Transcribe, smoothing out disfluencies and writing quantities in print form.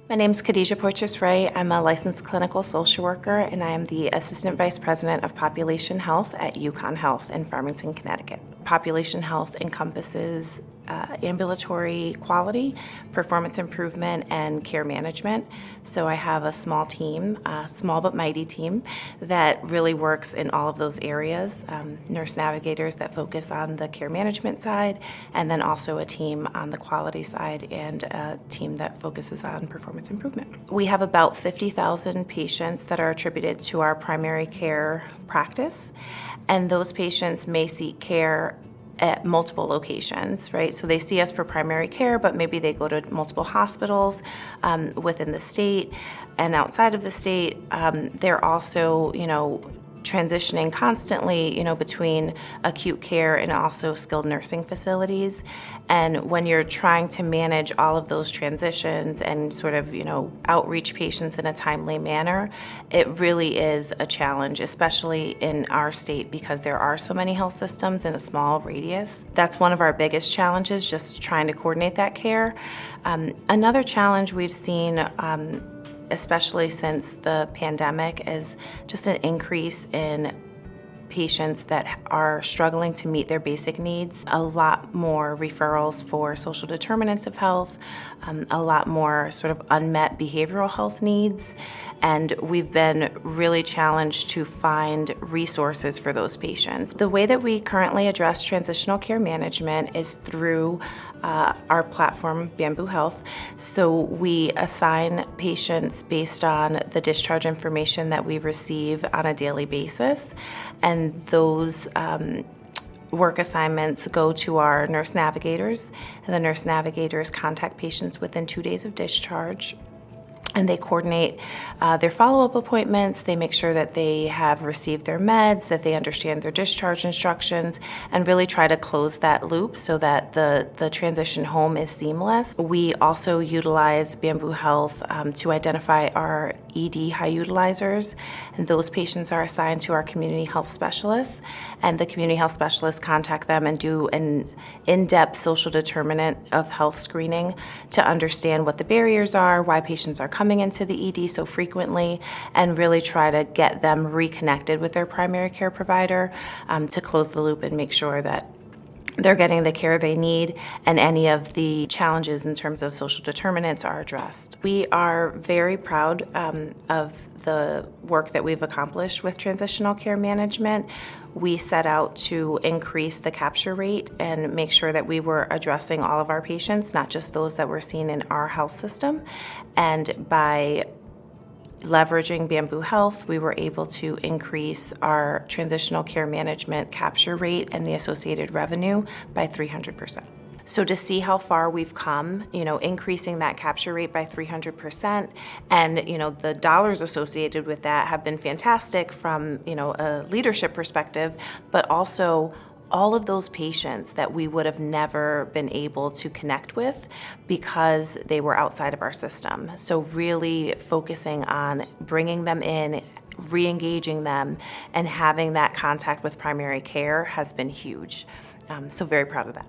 My name is Khadija Poitras-Rhea. I'm a licensed clinical social worker, and I am the Assistant Vice President of Population Health at UConn Health in Farmington, Connecticut. Population Health encompasses ambulatory quality, performance improvement, and care management. So I have a small team, a small but mighty team, that really works in all of those areas. Nurse navigators that focus on the care management side, and then also a team on the quality side and a team that focuses on performance improvement. We have about 50,000 patients that are attributed to our primary care practice, and those patients may seek care at multiple locations, right? So they see us for primary care, but maybe they go to multiple hospitals within the state and outside of the state. They're also, transitioning constantly, between acute care and also skilled nursing facilities. And when you're trying to manage all of those transitions and sort of, outreach patients in a timely manner, it really is a challenge, especially in our state because there are so many health systems in a small radius. That's one of our biggest challenges, just trying to coordinate that care. Another challenge we've seen especially since the pandemic, is just an increase in patients that are struggling to meet their basic needs. A lot more referrals for social determinants of health, a lot more sort of unmet behavioral health needs, and we've been really challenged to find resources for those patients. The way that we currently address transitional care management is through our platform, Bamboo Health. So we assign patients based on the discharge information that we receive on a daily basis, and those work assignments go to our nurse navigators, and the nurse navigators contact patients within 2 days of discharge. And they coordinate their follow-up appointments. They make sure that they have received their meds, that they understand their discharge instructions, and really try to close that loop so that the transition home is seamless. We also utilize Bamboo Health to identify our ED high utilizers, and those patients are assigned to our community health specialists, and the community health specialists contact them and do an in-depth social determinant of health screening to understand what the barriers are, why patients are coming into the ED so frequently, and really try to get them reconnected with their primary care provider to close the loop and make sure that they're getting the care they need and any of the challenges in terms of social determinants are addressed. We are very proud of the work that we've accomplished with transitional care management. We set out to increase the capture rate and make sure that we were addressing all of our patients, not just those that were seen in our health system. And by leveraging Bamboo Health, we were able to increase our transitional care management capture rate and the associated revenue by 300%. So to see how far we've come, increasing that capture rate by 300%, and the dollars associated with that have been fantastic from a leadership perspective, but also all of those patients that we would have never been able to connect with because they were outside of our system. So really focusing on bringing them in, re-engaging them, and having that contact with primary care has been huge. So very proud of that.